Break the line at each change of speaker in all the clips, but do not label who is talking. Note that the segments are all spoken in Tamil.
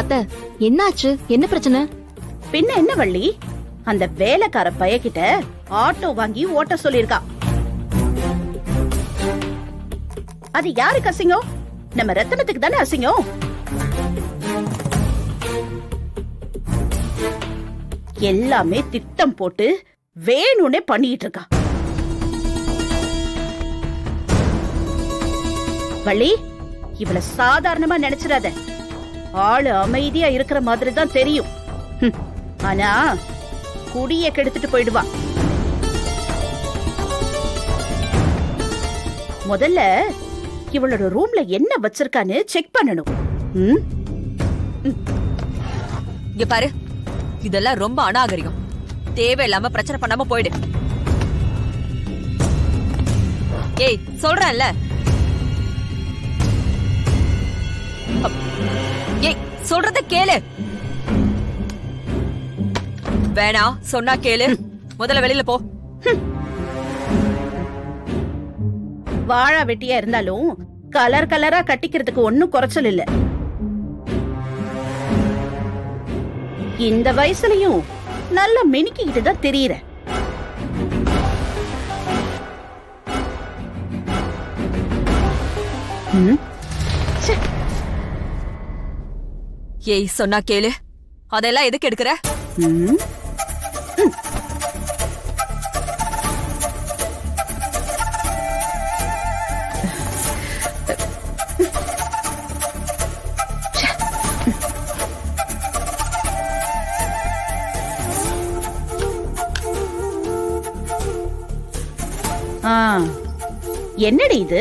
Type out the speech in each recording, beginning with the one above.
அத்தை, என்னாச்சு? என்ன பிரச்சனை?
பின்ன என்ன வள்ளி, அந்த வேலைக்கார பையகிட்ட ஆட்டோ வாங்கி ஓட்ட சொல்லிருக்கா. அது யாருக்கு அசிங்கம்? நம்ம ரத்தனத்துக்கு தானே அசிங்கம். எல்லாமே திட்டம் போட்டு வேணும்னே பண்ணிட்டு இருக்கா. வள்ளி, இவள சாதாரணமா நினைச்சிடாத. ஆளு அமைதியா இருக்கிற மாதிரி தான் தெரியும். ஆனா குடிய கெடுத்துட்டு போயிடுவா. முதல்ல இவளோட ரூம்ல என்ன வச்சிருக்கான்னு செக் பண்ணணும்.
இங்க பாரு, இதெல்லாம் ரொம்ப அநாகரிகம். தேவையில்லாம பிரச்சனை பண்ணாம போயிடு. ஏய், சொல்றேன்ல. ஏய், சொல்றத கேளு. வேணா, சொன்னா கேளு. முதல்ல வெளியில போ.
வாழா வெட்டியா இருந்தாலும் கலர் கலரா கட்டிக்கிறதுக்கு ஒன்னும் குறைச்சல் இல்ல. இந்த வயசுலயும் நல்ல மினுக்கிட்டு தான் தெரியற.
ஏய், சொன்னா கேளு. அதெல்லாம் எதுக்கு எடுக்கிற?
என்னடி இது?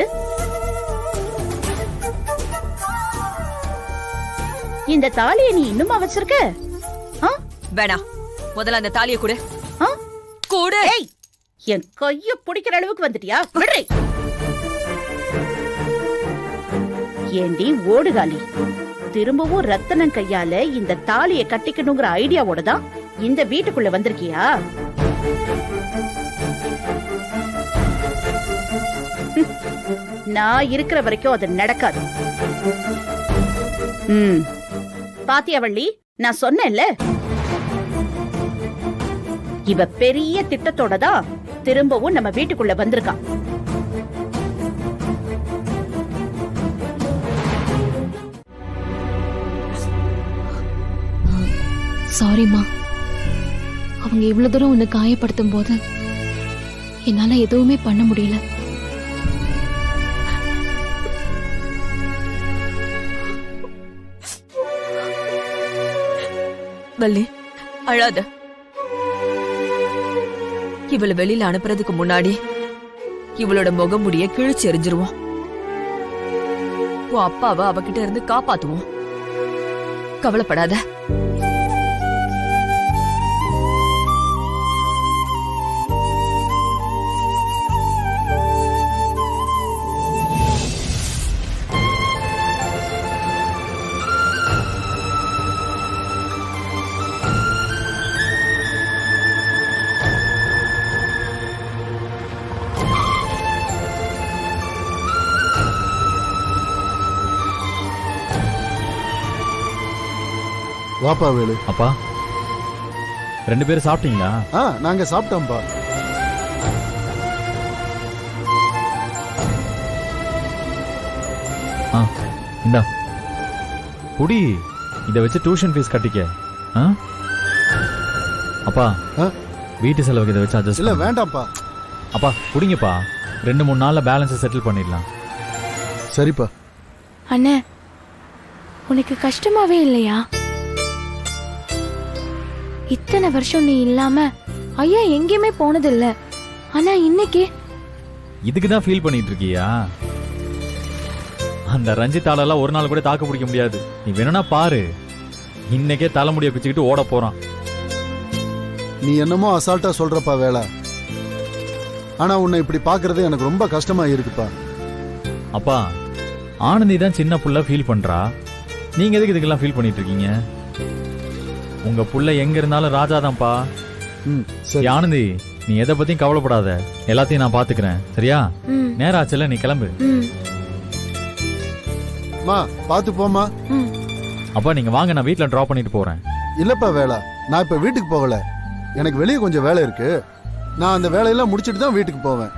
இந்த தாலியை நீ இன்னுமா வச்சிருக்க?
வேணா, முதல்ல அந்த தாலியை கொடு. கொடு.
என் கைய பிடிக்கிற அளவுக்கு வந்துட்டியா? விடுறே. ஏண்டி ஓடுகாலி, திரும்பவும் ரத்தனம் கையால இந்த தாலியை கட்டிக்கணுங்கிற ஐடியாவோட தான் இந்த வீட்டுக்குள்ள வந்திருக்கியா? நான் இருக்கிற வரைக்கும் அது நடக்காது. பாத்தியா வள்ளி, நான் சொன்னேன்ல, இவ பெரிய திட்டத்தோட தான் திரும்பவும் நம்ம வீட்டுக்குள்ள வந்திருக்கா.
சாரிமா, அவங்க இவ்வளவு தூரம் உன்னை காயப்படுத்தும் போது என்னால எதுவுமே பண்ண முடியல.
வள்ளி, அழாத. இவளை வெளியில அனுப்புறதுக்கு முன்னாடி இவளோட முகமுடிய கிழிச்சு எறிஞ்சிருவோம். உன் அப்பாவை அவகிட்ட இருந்து காப்பாத்துவோம். கவலைப்படாத.
வாப்பா வேலு.
அப்பா, ரெண்டு பேரும் சாப்பிட்டீங்களா?
நாங்க சாப்பிட்டோம்ப்பா.
இந்தா குடி, இத வச்சு டியூஷன் ஃபீஸ் கட்டிக்க. அப்பா, வீட்டு செலவுக்கு இதை வச்சு அட்ஜஸ்ட்
இல்ல. வேண்டாம்ப்பா.
அப்பா குடிங்கப்பா, 2-3 நாள்ல பேலன்ஸ் செட்டில் பண்ணிடலாம்.
சரிப்பா.
அண்ணே, உனக்கு கஷ்டமாவே இல்லையா? இத்தனை வருஷம் நீ இல்லாம ஐயா எங்கேயுமே போனதில்ல. ஆனா இன்னைக்கு
இதுக்குதான் ஃபீல் பண்ணிட்டு இருக்கியா? அந்த ரஞ்சித்தாலெல்லாம் ஒரு நாள் கூட தாக்கு பிடிக்க முடியாது. நீ வேணும்னா பாரு, இன்னைக்கே தலைமுடிய பிச்சுக்கிட்டு ஓட போறான்.
நீ என்னமோ அசால்ட்டா சொல்றப்பா வேலை. ஆனா உன்னை இப்படி பாக்குறது எனக்கு ரொம்ப கஷ்டமா இருக்குப்பா.
அப்பா, ஆனந்தி தான் சின்ன புள்ள ஃபீல் பண்றா. நீங்க எதுக்கு இதுக்கெல்லாம் ஃபீல் பண்ணிட்டு இருக்கீங்க? உங்க புள்ள எங்க இருந்தாலும் ராஜாதான்ப்பா. ஆனந்தி, நீ எதை பத்தியும் கவலைப்படாத, எல்லாத்தையும் நான் பாத்துக்கிறேன். சரியா? நேரம் ஆச்சுல, நீ கிளம்பு.
பாத்து போமா.
அப்பா நீங்க வாங்க, நான் வீட்ல டிராப் பண்ணிட்டு போறேன்.
இல்லப்பா வேலை, நான் இப்ப வீட்டுக்கு போகல. எனக்கு வெளியே கொஞ்சம் வேலை இருக்கு. நான் அந்த வேலையெல்லாம் முடிச்சிட்டு தான் வீட்டுக்கு போவேன்.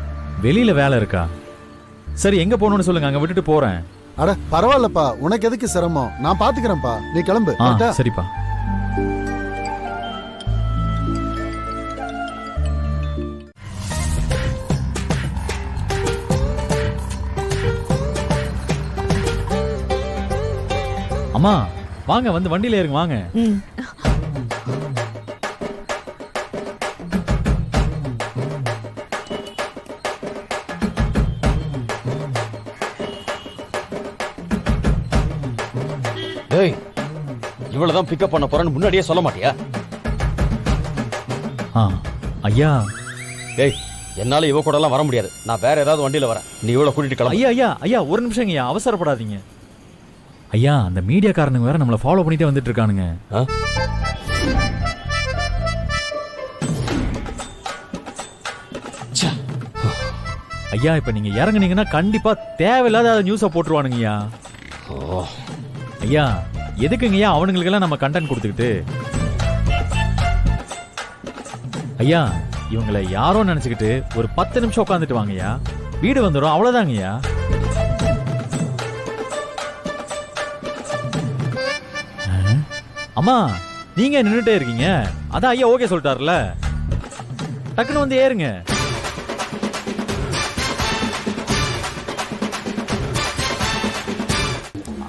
வெளியில வேலை இருக்கா? சரி, எங்க போகணும்னு சொல்லுங்க, அங்க விட்டுட்டு போறேன்.
அட பரவாயில்லப்பா, உனக்கு எதுக்கு சிரமம்? நான் பாத்துக்கிறேன்ப்பா, நீ கிளம்பு.
ஆ,
கரெக்டா?
சரிப்பா. அம்மா வாங்க, வந்து வண்டியில ஏறுங்க வாங்க.
டேய், இவ்வளவுதான் பிக்கப் பண்ண போறேன்னு முன்னாடியே சொல்ல மாட்டியா?
ஆ, ஐயா
டேய், என்னால இவ கூட எல்லாம் வர முடியாது. நான் வேற ஏதாவது வண்டியில வரேன். நீ இவ்வளவு கூட்டிட்டு கிளம்பு.
ஐயா ஐயா ஐயா, ஒரு நிமிஷம் ஐயா, அவசரப்படாதீங்க. ஐயா, அந்த மீடியாக்காரனுங்க வேற நம்மள ஃபாலோ பண்ணிட்டே வந்துட்டு இருக்கானுங்க.
ஆ? ச்சே.
ஐயா, இப்ப நீங்க இறங்குனீங்கன்னா கண்டிப்பா தேவையில்லாத நியூஸ போட்டுருவானுங்க ஐயா.
ஓ,
ஐயா, எதுக்குங்கய்யா அவனுங்களுக்கெல்லாம் நம்ம கண்டென்ட் கொடுத்துக்கிட்டு? ஐயா, இவங்களை யாரோ நினைச்சுக்கிட்டு ஒரு 10 நிமிஷம் உட்காந்துட்டு வாங்கய்யா, வீடு வந்துடும், அவ்வளவுதாங்கய்யா. அம்மா, நீங்க நின்னுட்டே இருக்கீங்க? அதான் ஐயா ஓகே சொல்லிட்டாருல, டக்குன்னு வந்து ஏறுங்க.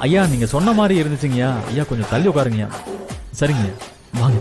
ஐயா, நீங்க சொன்ன மாதிரி இருந்துச்சுங்கய்யா. ஐயா கொஞ்சம் தள்ளி உட்காருங்கய்யா. சரிங்க, வாங்க.